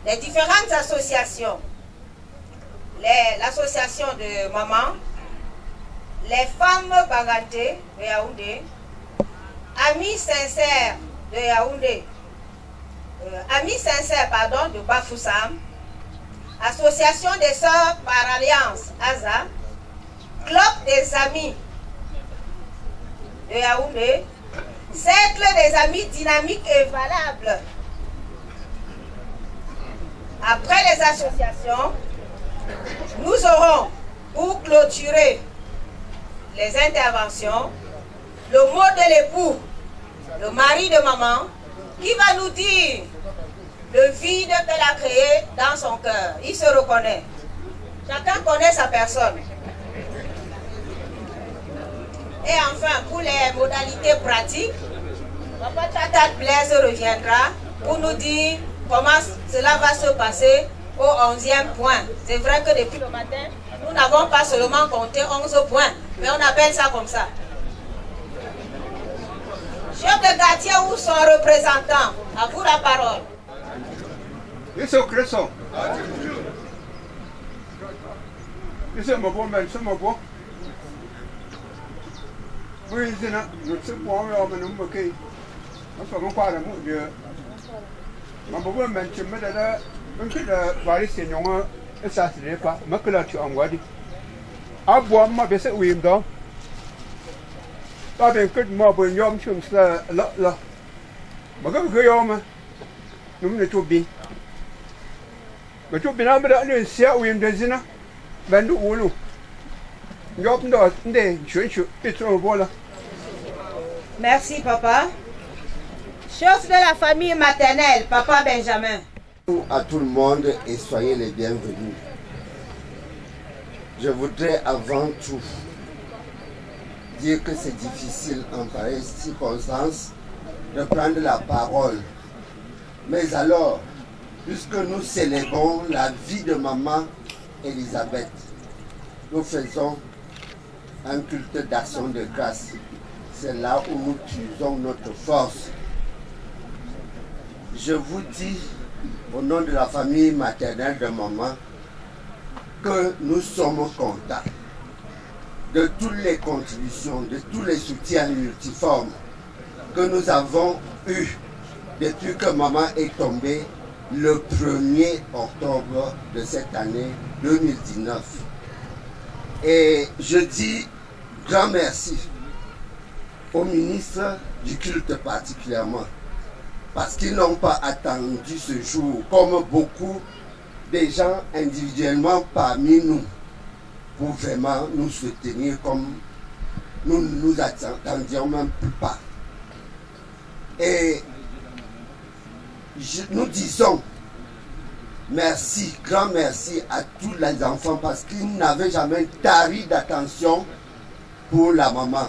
les différentes associations, l'association de maman, les femmes Banganté de Yaoundé, Amis sincères de Yaoundé, Amis sincères, pardon, de Bafoussam, Association des Sœurs par Alliance, ASA, Club des Amis de Yaoundé, Cercle des Amis dynamiques et valables. Après les associations, nous aurons, pour clôturer les interventions, le mot de l'époux, le mari de maman, qui va nous dire le vide qu'elle a créé dans son cœur. Il se reconnaît. Chacun connaît sa personne. Et enfin, pour les modalités pratiques, Papa Tata Blaise reviendra pour nous dire comment cela va se passer au 11e point. C'est vrai que depuis le matin, nous n'avons pas seulement compté 11 points, mais on appelle ça comme ça. Chef de quartier ou son représentant, à vous la parole. Merci, papa. Chef de la famille maternelle, papa Benjamin. À tout le monde et soyez les bienvenus. Je voudrais avant tout dire que c'est difficile en pareille circonstance de prendre la parole. Mais alors, puisque nous célébrons la vie de maman Elisabeth, nous faisons un culte d'action de grâce. C'est là où nous puisons notre force. Je vous dis, au nom de la famille maternelle de maman, que nous sommes contents de toutes les contributions, de tous les soutiens multiformes que nous avons eus depuis que maman est tombée le 1er octobre de cette année 2019. Et je dis grand merci au ministre du culte particulièrement, parce qu'ils n'ont pas attendu ce jour, comme beaucoup des gens individuellement parmi nous, pour vraiment nous soutenir comme nous ne nous attendions même plus pas. Et nous disons merci, grand merci à tous les enfants parce qu'ils n'avaient jamais tari d'attention pour la maman.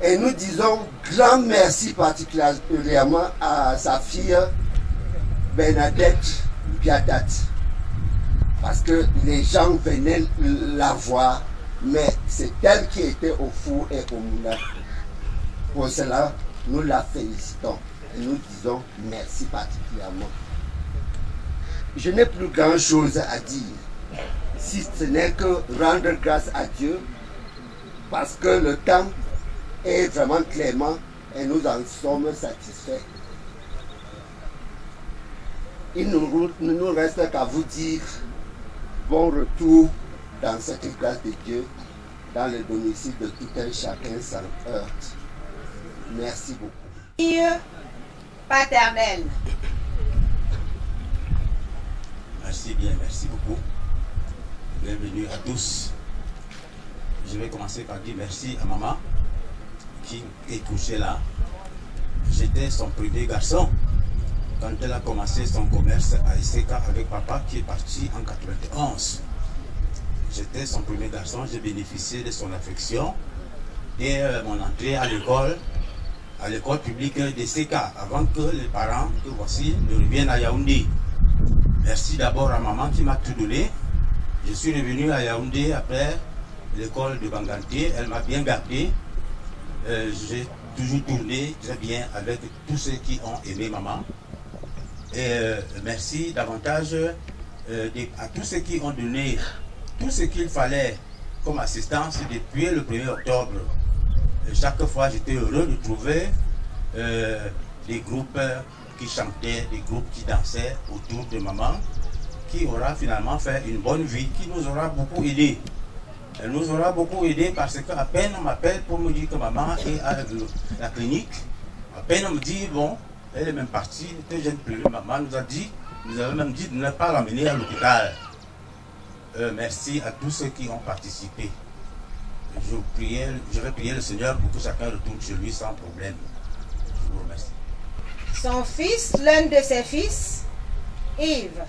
Et nous disons grand merci particulièrement à sa fille Bernadette Piadat. Parce que les gens venaient la voir, mais c'est elle qui était au four et au moulin. Pour cela, nous la félicitons et nous disons merci particulièrement. Je n'ai plus grand chose à dire, si ce n'est que rendre grâce à Dieu, parce que le temps est vraiment clément et nous en sommes satisfaits. Il ne nous reste qu'à vous dire bon retour dans cette grâce de Dieu, dans le domicile de tout un chacun sans heurte. Merci beaucoup. Paternelle. Merci bien, merci beaucoup. Bienvenue à tous. Je vais commencer par dire merci à maman qui est couchée là. J'étais son premier garçon quand elle a commencé son commerce à Iseka avec papa qui est parti en 91. J'étais son premier garçon, j'ai bénéficié de son affection dès mon entrée à l'école publique d'Iseka, avant que les parents que voici ne reviennent à Yaoundé. Merci d'abord à maman qui m'a tout donné. Je suis revenu à Yaoundé après l'école de Banganté, elle m'a bien gardé. J'ai toujours tourné très bien avec tous ceux qui ont aimé maman. Et merci davantage à tous ceux qui ont donné tout ce qu'il fallait comme assistance depuis le 1er octobre. Chaque fois, j'étais heureux de trouver des groupes qui chantaient, des groupes qui dansaient autour de maman, qui aura finalement fait une bonne vie, qui nous aura beaucoup aidé. Elle nous aura beaucoup aidé parce qu'à peine on m'appelle pour me dire que maman est à la clinique, à peine on me dit, bon, elle est même partie, elle était jeune plus. Maman nous avait même dit de ne pas l'emmener à l'hôpital. Merci à tous ceux qui ont participé. Je vais prier le Seigneur pour que chacun retourne chez lui sans problème. Je vous remercie. Son fils, l'un de ses fils, Yves.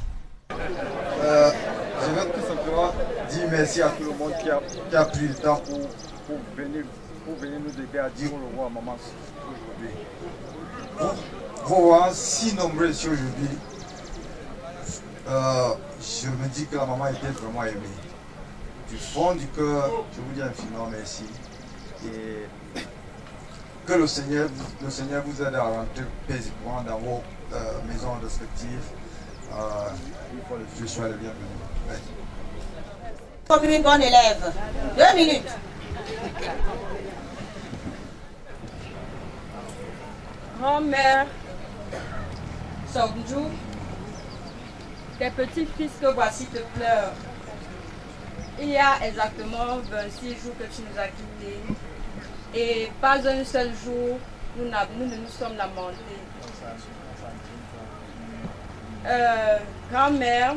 Je vais tout simplement dire merci à tout le monde qui a pris le temps pour venir nous aider à dire au revoir à maman aujourd'hui. Vous voir si nombreux ici aujourd'hui, je me dis que la maman était vraiment aimée. Du fond du cœur, je vous dis infiniment merci. Et que le Seigneur vous aide à rentrer paisiblement dans vos maisons respectives. Une fois le Dieu soit le bienvenu. Comme une bonne élève. 2 minutes. Grand-mère Songju, tes petits-fils que voici te pleurent. Il y a exactement 26 jours que tu nous as quittés. Et pas un seul jour, nous ne nous sommes lamentés. Grand-mère,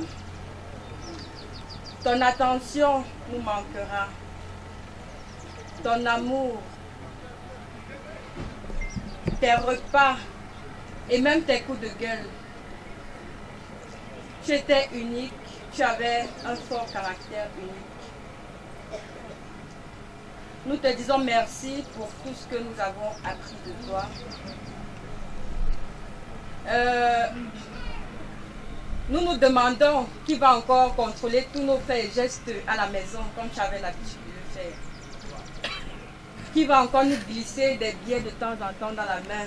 ton attention nous manquera. Ton amour, tes repas et même tes coups de gueule. Tu étais unique, tu avais un fort caractère unique. Nous te disons merci pour tout ce que nous avons appris de toi. Nous nous demandons qui va encore contrôler tous nos faits et gestes à la maison comme tu avais l'habitude de le faire. Qui va encore nous glisser des billets de temps en temps dans la main.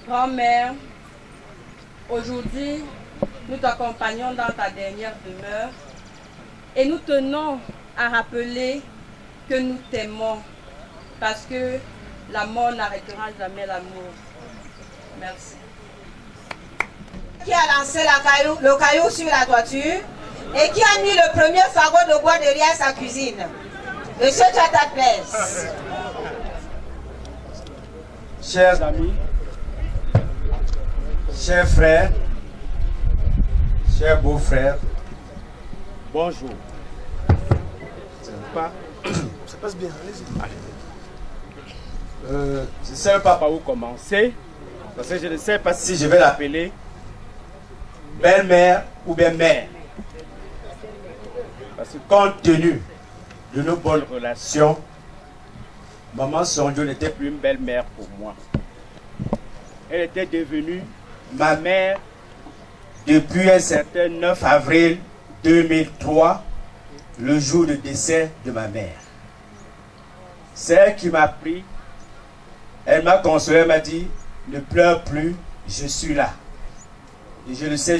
Grand-mère, aujourd'hui, nous t'accompagnons dans ta dernière demeure et nous tenons à rappeler que nous t'aimons parce que la mort n'arrêtera jamais l'amour. Merci. Qui a lancé le caillou sur la toiture et qui a mis le premier fagot de bois derrière sa cuisine. Monsieur, tu as ta place. Chers amis, chers frères, chers beaux-frères, bonjour. Ça passe bien, allez-y. Je ne sais pas par où commencer, parce que je ne sais pas si je vais l'appeler belle-mère ou bien mère. Parce que compte tenu de nos bonnes relations, maman Songju n'était plus une belle-mère pour moi. Elle était devenue ma mère depuis un certain 9 avril 2003, le jour de décès de ma mère. C'est elle qui m'a pris, elle m'a consolé, elle m'a dit, ne pleure plus, je suis là. Et je le sais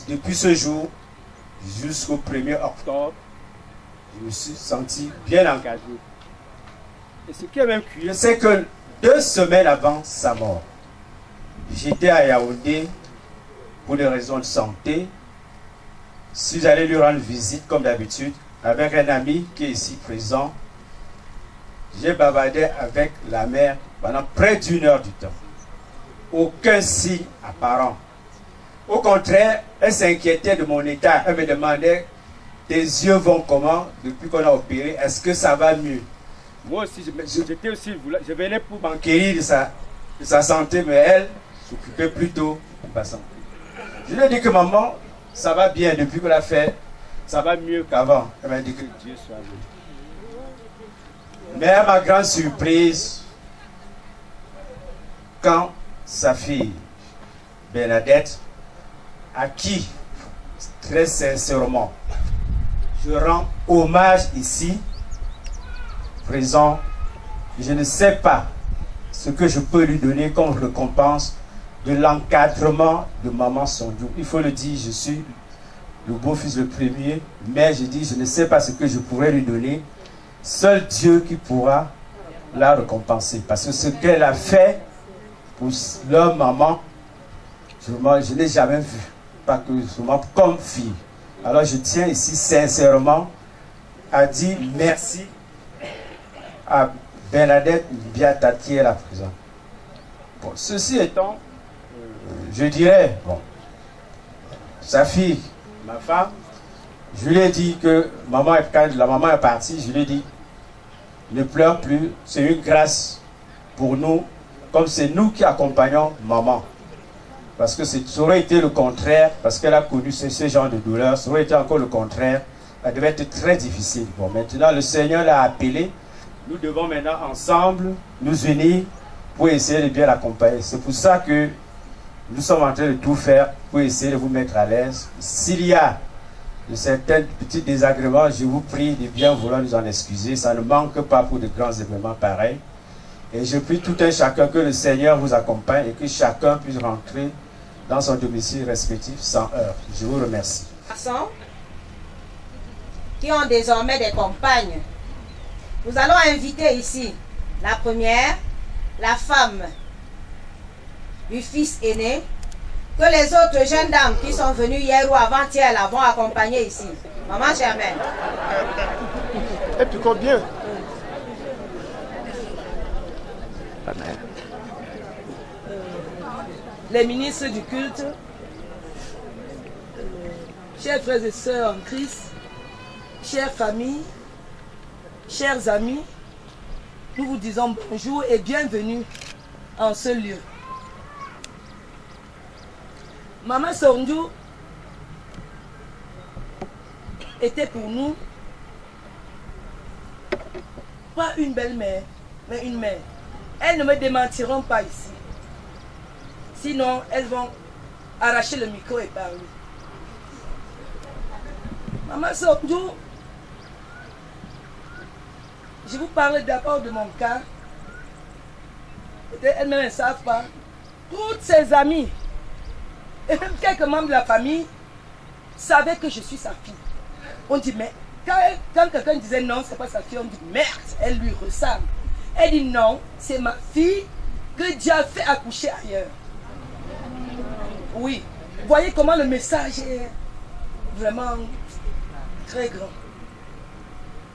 depuis ce jour, jusqu'au 1er octobre, je me suis senti bien engagé. Et ce qui est même curieux, c'est que 2 semaines avant sa mort, j'étais à Yaoundé pour des raisons de santé. Je suis allé lui rendre visite comme d'habitude avec un ami qui est ici présent. J'ai bavardé avec la mère pendant près d'1 heure du temps. Aucun signe apparent. Au contraire, elle s'inquiétait de mon état. Elle me demandait, tes yeux vont comment depuis qu'on a opéré? Est-ce que ça va mieux? Moi aussi, je venais pour m'enquérir de sa santé, mais elle s'occupait plutôt de ma santé. Je lui ai dit que maman, ça va bien depuis qu'on l'a fait, ça va mieux qu'avant. Elle m'a dit que Dieu soit loué. Mais à ma grande surprise, quand sa fille Bernadette, à qui, très sincèrement, je rends hommage ici, présent, je ne sais pas ce que je peux lui donner comme récompense de l'encadrement de maman Sondiou. Il faut le dire, je suis le beau-fils le premier, mais je dis, je ne sais pas ce que je pourrais lui donner. Seul Dieu qui pourra la récompenser. Parce que ce qu'elle a fait pour leur maman, je n'ai jamais vu. Pas que seulement comme fille. Alors je tiens ici sincèrement à dire merci à Bernadette Biata qui est là présente. Bon, ceci étant, je dirais, bon, sa fille, ma femme, je lui ai dit que quand la maman est partie, je lui ai dit, ne pleure plus, c'est une grâce pour nous, comme c'est nous qui accompagnons maman. Parce que ça aurait été le contraire, parce qu'elle a connu ce genre de douleur, ça aurait été encore le contraire, ça devait être très difficile. Bon, maintenant le Seigneur l'a appelé, nous devons maintenant ensemble nous unir pour essayer de bien l'accompagner. C'est pour ça que nous sommes en train de tout faire pour essayer de vous mettre à l'aise. S'il y a de certains petits désagréments, je vous prie de bien vouloir nous en excuser. Ça ne manque pas pour de grands événements pareils. Et je prie tout un chacun que le Seigneur vous accompagne et que chacun puisse rentrer dans son domicile respectif sans heurts. Je vous remercie. Qui ont désormais des compagnes. Nous allons inviter ici la première, la femme du fils aîné, que les autres jeunes dames qui sont venues hier ou avant-hier la vont accompagner ici. Maman Germaine. Et puis combien? Les ministres du culte, chers frères et sœurs en Christ, chères familles, chers amis, nous vous disons bonjour et bienvenue en ce lieu. Maman Sondiou était pour nous pas une belle-mère, mais une mère. Elles ne me démentiront pas ici. Sinon, elles vont arracher le micro et parler. Maman Sondiou, je vous parle d'abord de mon cas. Elles-mêmes ne savent pas. Toutes ses amies, et même quelques membres de la famille, savaient que je suis sa fille. On dit, mais quand quelqu'un disait non, c'est pas sa fille, on dit, merde, elle lui ressemble. Elle dit non, c'est ma fille que Dieu a fait accoucher ailleurs. Oui, voyez comment le message est vraiment très grand.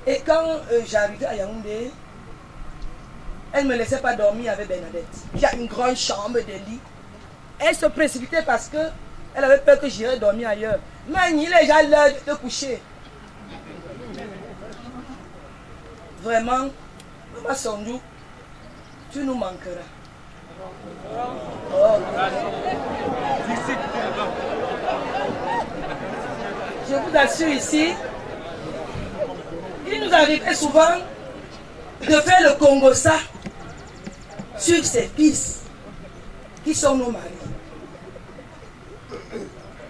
Et quand j'arrivais à Yaoundé, elle ne me laissait pas dormir avec Bernadette. Il y a une grande chambre de lit. Elle se précipitait parce qu'elle avait peur que j'irais dormir ailleurs. Mais il est déjà l'heure de coucher. Vraiment, Maman Sondiou, tu nous manqueras. Oh. Je vous assure ici, il nous arrivait souvent de faire le Congossa sur ses fils qui sont nos maris.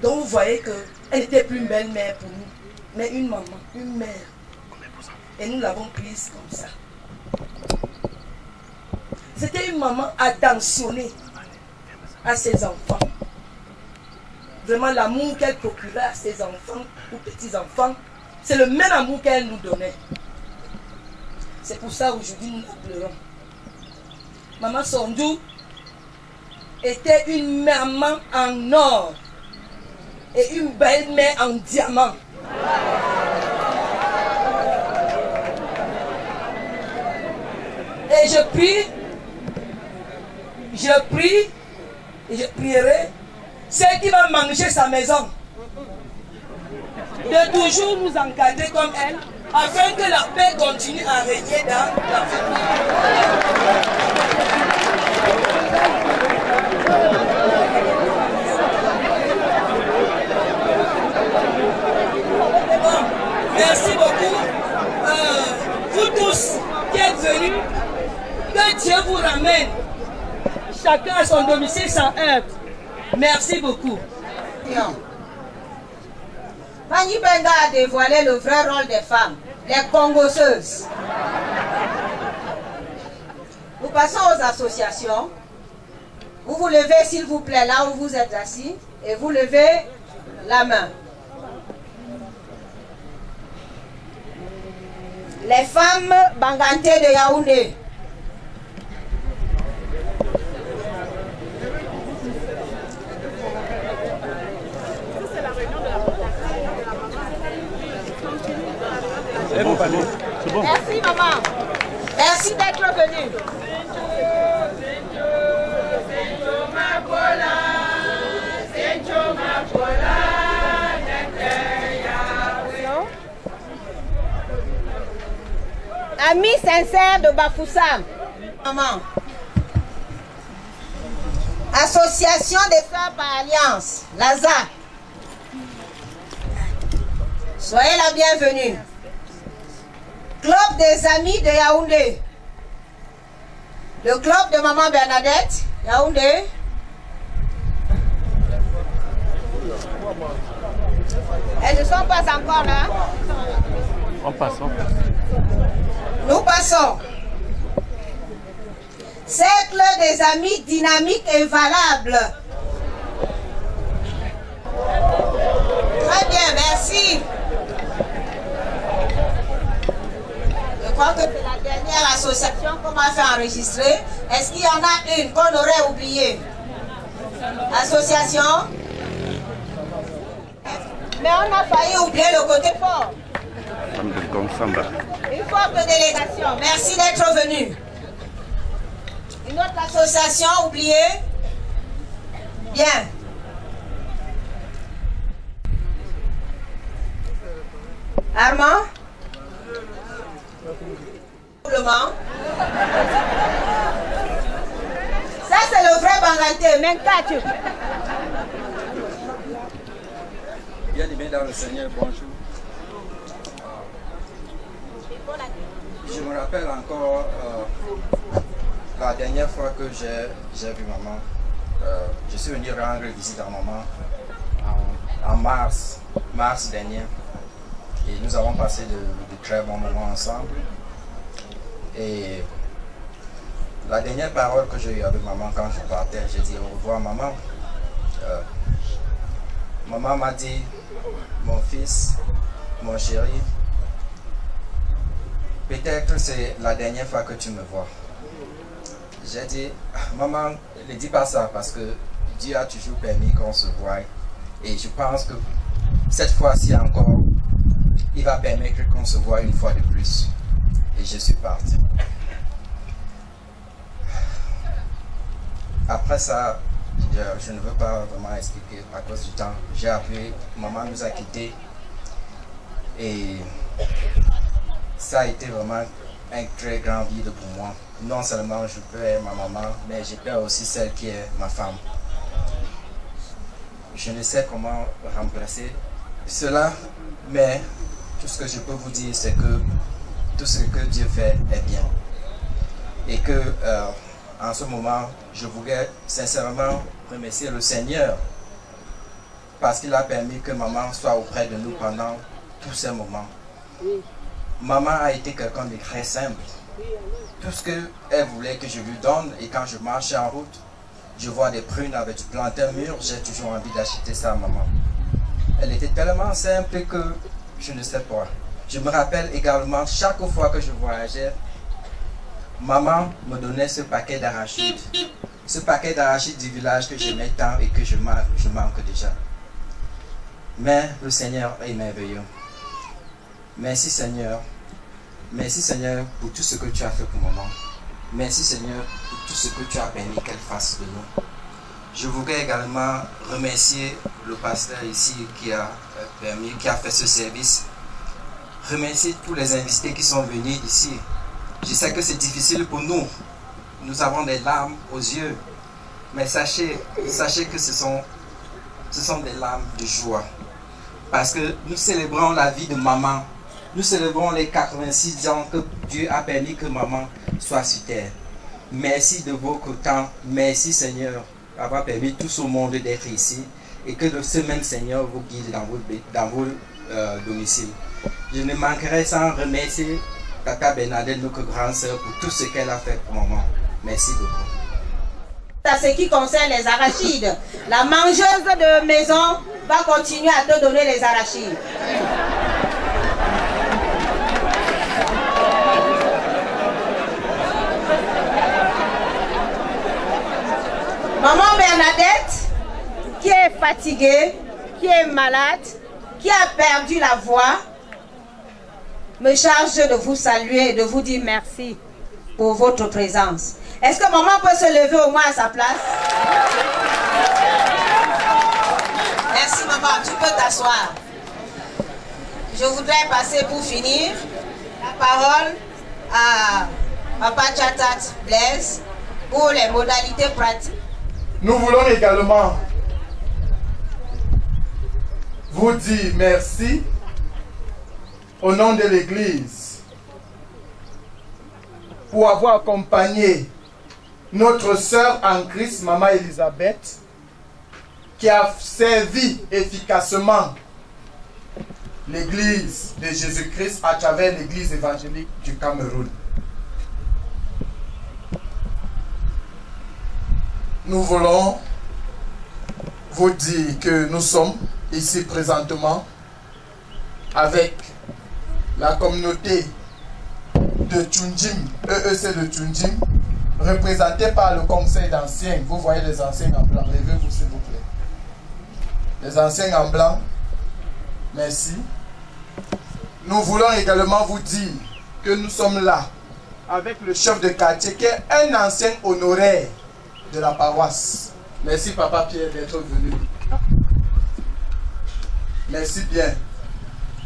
Donc vous voyez qu'elle n'était plus une belle-mère pour nous, mais une maman, une mère. Et nous l'avons prise comme ça. C'était une maman attentionnée à ses enfants. Vraiment l'amour qu'elle procurait à ses enfants ou petits-enfants, c'est le même amour qu'elle nous donnait. C'est pour ça aujourd'hui nous la pleurons. Maman Sondiou était une maman en or et une belle-mère en diamant. Et je prie et je prierai celle qui va manger sa maison de toujours nous encadrer comme elle afin que la paix continue à régner dans la famille. Merci beaucoup. Vous tous qui êtes venus, que Dieu vous ramène chacun à son domicile sans heurts. Merci beaucoup. Fanny Benga a dévoilé le vrai rôle des femmes, les congosseuses. Nous passons aux associations. Vous vous levez s'il vous plaît là où vous êtes assis et vous levez la main. Les femmes Bangantées de Yaoundé. C'est bon. Merci maman. Merci d'être venue. Amis sincères de Bafoussam. Maman. Association des Sœurs par Alliance, l'ASA. Soyez la bienvenue. Club des Amis de Yaoundé. Le club de Maman Bernadette, Yaoundé. Elles ne sont pas encore là. On passe. Nous passons. Cercle des Amis dynamique et valable. Très bien, merci. Je crois que c'est la dernière association qu'on m'a fait enregistrer. Est-ce qu'il y en a une qu'on aurait oubliée? Association? Mais on a failli oublier le côté fort. Une forte délégation. Merci d'être venu. Une autre association oubliée? Bien. Armand? Ça c'est le vrai Banganté, Menkachu. Bien-aimés dans le Seigneur, bonjour. Je me rappelle encore la dernière fois que j'ai vu maman. Je suis venu rendre visite à maman en mars dernier. Et nous avons passé de très bons moments ensemble. Et la dernière parole que j'ai eue avec maman quand je partais, j'ai dit au revoir maman. Maman m'a dit, mon fils, mon chéri, peut-être c'est la dernière fois que tu me vois. J'ai dit, maman, ne dis pas ça parce que Dieu a toujours permis qu'on se voie. Et je pense que cette fois-ci encore, il va permettre qu'on se voie une fois de plus. Et je suis parti. Après ça, je ne veux pas vraiment expliquer à cause du temps. J'ai appelé, maman nous a quittés. Et ça a été vraiment un très grand vide pour moi. Non seulement je perds ma maman, mais je perds aussi celle qui est ma femme. Je ne sais comment remplacer cela, mais tout ce que je peux vous dire, c'est que tout ce que Dieu fait est bien. Et que en ce moment, je voudrais sincèrement remercier le Seigneur parce qu'il a permis que maman soit auprès de nous pendant tous ces moments. Maman a été quelqu'un de très simple. Tout ce qu'elle voulait que je lui donne, et quand je marchais en route, je vois des prunes avec du plantain mûr, j'ai toujours envie d'acheter ça à maman. Elle était tellement simple que je ne sais pas. Je me rappelle également, chaque fois que je voyageais, maman me donnait ce paquet d'arachides. Ce paquet d'arachides du village que j'aimais tant et que je manque déjà. Mais le Seigneur est merveilleux. Merci Seigneur. Merci Seigneur pour tout ce que tu as fait pour maman. Merci Seigneur pour tout ce que tu as permis qu'elle fasse de nous. Je voudrais également remercier le pasteur ici qui a fait ce service. Remercier tous les invités qui sont venus ici. Je sais que c'est difficile pour nous. Nous avons des larmes aux yeux. Mais sachez que ce sont des larmes de joie. Parce que nous célébrons la vie de maman. Nous célébrons les 86 ans que Dieu a permis que maman soit sur terre. Merci de votre temps. Merci Seigneur d'avoir permis tout ce monde d'être ici. Et que ce même Seigneur vous guide dans vos domiciles. Je ne manquerai sans remercier Tata Bernadette, notre grande sœur, pour tout ce qu'elle a fait pour maman. Merci beaucoup. à ce qui concerne les arachides. La mangeuse de maison va continuer à te donner les arachides. Maman Bernadette, qui est fatiguée, qui est malade, qui a perdu la voix, me charge de vous saluer et de vous dire merci pour votre présence. Est-ce que maman peut se lever au moins à sa place? Merci maman, tu peux t'asseoir. Je voudrais passer pour finir la parole à Papa Chatat Blaise pour les modalités pratiques. Nous voulons également vous dire merci au nom de l'Église pour avoir accompagné notre sœur en Christ, Maman Elisabeth, qui a servi efficacement l'Église de Jésus-Christ à travers l'Église évangélique du Cameroun. Nous voulons vous dire que nous sommes ici présentement avec la communauté de Tchundjim, EEC de Tchundjim, représentée par le conseil d'anciens. Vous voyez les anciens en blanc, levez-vous s'il vous plaît. Les anciens en blanc, merci. Nous voulons également vous dire que nous sommes là avec le chef de quartier qui est un ancien honoraire de la paroisse. Merci Papa Pierre d'être venu. Merci bien.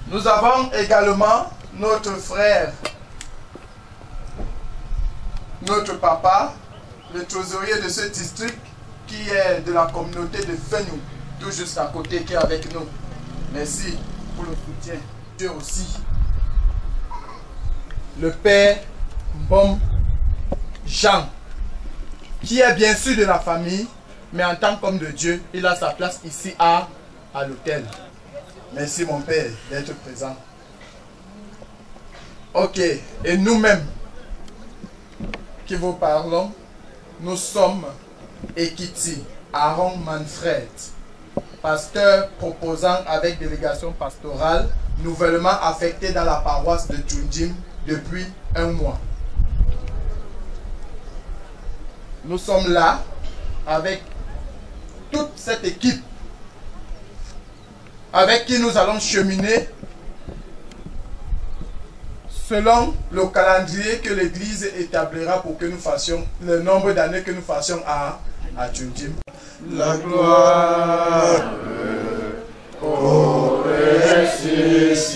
Nous avons également notre frère, notre papa, le trésorier de ce district qui est de la communauté de Fenou, tout juste à côté, qui est avec nous. Merci pour le soutien. Dieu aussi. Le père Mbom Jean, qui est bien sûr de la famille, mais en tant qu'homme de Dieu, il a sa place ici à l'hôtel. Merci mon père d'être présent. Ok, et nous-mêmes qui vous parlons, nous sommes Ekiti Aaron Manfred, pasteur proposant avec délégation pastorale, nouvellement affecté dans la paroisse de Tchundjim depuis un mois. Nous sommes là avec toute cette équipe avec qui nous allons cheminer selon le calendrier que l'Église établira pour que nous fassions, le nombre d'années que nous fassions à Tchundjim. La gloire au ressuscité,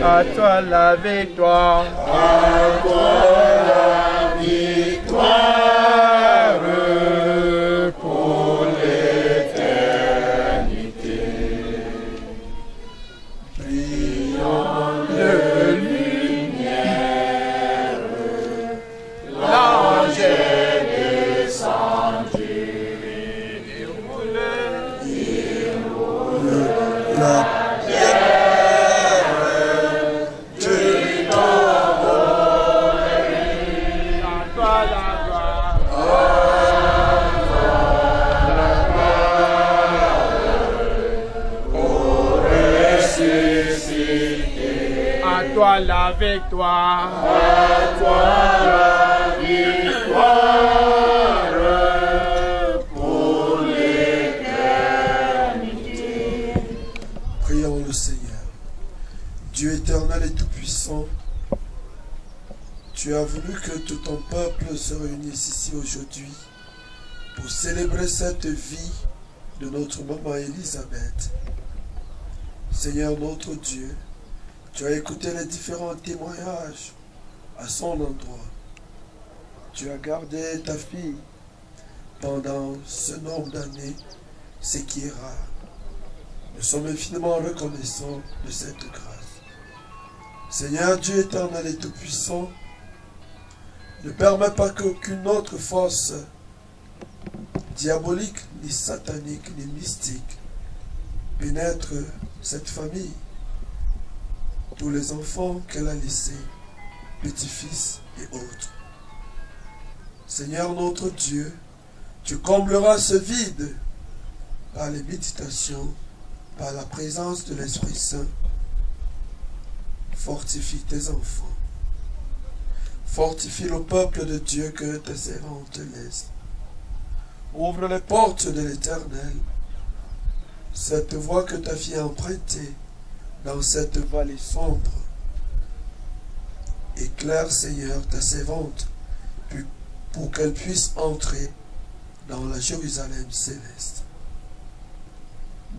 à toi la victoire, à toi la victoire. La victoire, à toi la victoire pour l'éternité. Prions le Seigneur. Dieu éternel et tout-puissant, tu as voulu que tout ton peuple se réunisse ici aujourd'hui pour célébrer cette vie de notre maman Elisabeth. Seigneur notre Dieu, tu as écouté les différents témoignages à son endroit. Tu as gardé ta fille pendant ce nombre d'années, ce qui est rare. Nous sommes infiniment reconnaissants de cette grâce. Seigneur Dieu éternel et tout-puissant, ne permets pas qu'aucune autre force diabolique, ni satanique, ni mystique pénètre cette famille. Tous les enfants qu'elle a laissés, petits-fils et autres. Seigneur notre Dieu, Tu combleras ce vide par les méditations, par la présence de l'Esprit Saint. Fortifie tes enfants. Fortifie le peuple de Dieu que tes servants te laissent. Ouvre les portes de l'Éternel. Cette voie que ta fille a empruntée dans cette vallée sombre. Éclaire, Seigneur, ta servante pour qu'elle puisse entrer dans la Jérusalem céleste.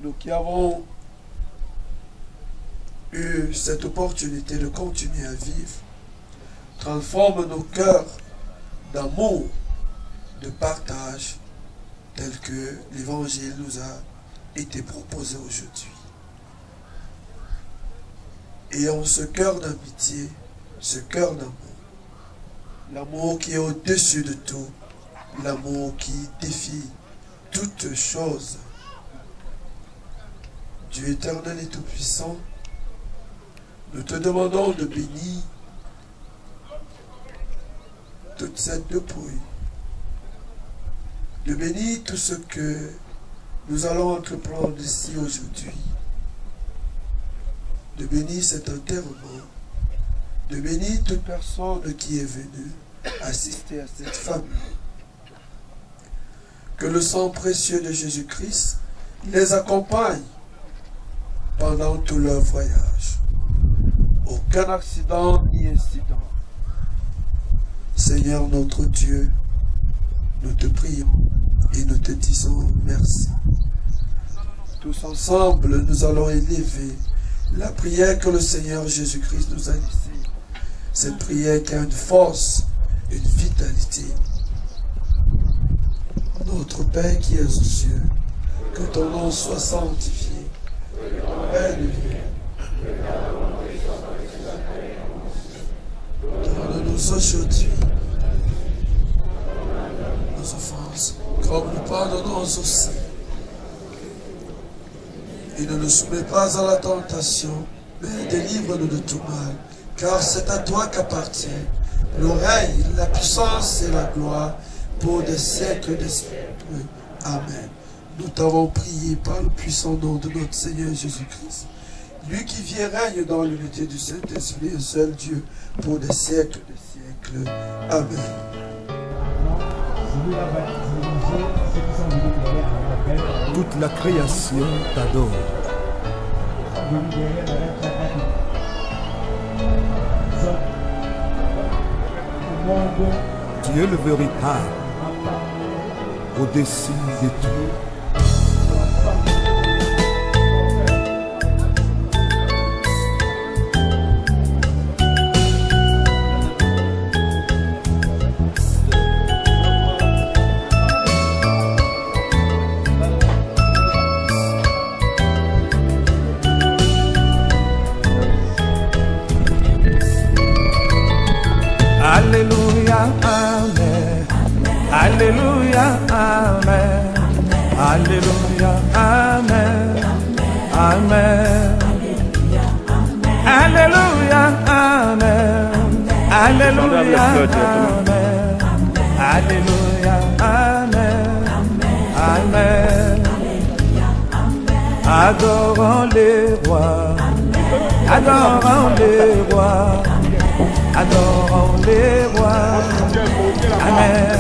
Nous qui avons eu cette opportunité de continuer à vivre, transforme nos cœurs d'amour, de partage, tel que l'Évangile nous a été proposé aujourd'hui. Ayons ce cœur d'amitié, ce cœur d'amour. L'amour qui est au-dessus de tout, l'amour qui défie toutes choses. Dieu éternel et tout-puissant, nous te demandons de bénir toute cette dépouille, de bénir tout ce que nous allons entreprendre ici aujourd'hui, de bénir cet enterrement, de bénir toute personne qui est venue assister à cette famille. Que le sang précieux de Jésus-Christ les accompagne pendant tout leur voyage. Aucun accident ni incident. Seigneur notre Dieu, nous te prions et nous te disons merci. Tous ensemble, nous allons élever la prière que le Seigneur Jésus-Christ nous a laissée. Cette prière qui a une force, une vitalité. Notre Père qui es aux cieux, que ton nom soit sanctifié, que ton règne vienne. Donne-nous aujourd'hui nos offenses, comme nous pardonnons aussi. Et ne nous soumets pas à la tentation, mais délivre-nous de tout mal, car c'est à toi qu'appartient le règne, la puissance et la gloire pour des siècles des siècles. Amen. Nous t'avons prié par le puissant nom de notre Seigneur Jésus-Christ, lui qui vit et règne dans l'unité du Saint-Esprit, un seul Dieu, pour des siècles des siècles. Amen. Toute la création t'adore. Dieu le véritable, au-dessus de tout. Alléluia, Amen. Alléluia, Amen. Alléluia, Amen. Amen. Alléluia, Amen. Alléluia, Amen. Alléluia, Amen. Amen. Adorons les rois. Adorons les rois. Adorons les rois. Amen.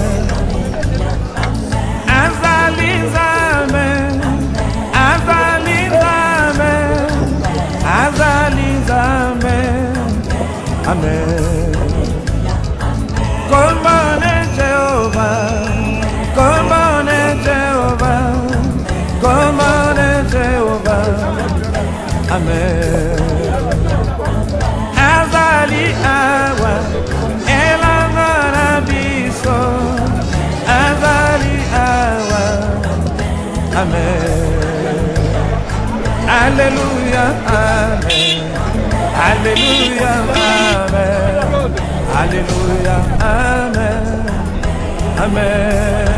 Azalis, Amen. Azalis, Amen. Azalis, Amen. Amen. Comment est Jéhovah? Comment est Jéhovah? Comment est Jéhovah? Amen. Azali awa, elangana biso. Azali awa, amen. Alléluia, amen. Alléluia, amen. Alléluia, amen. Amen.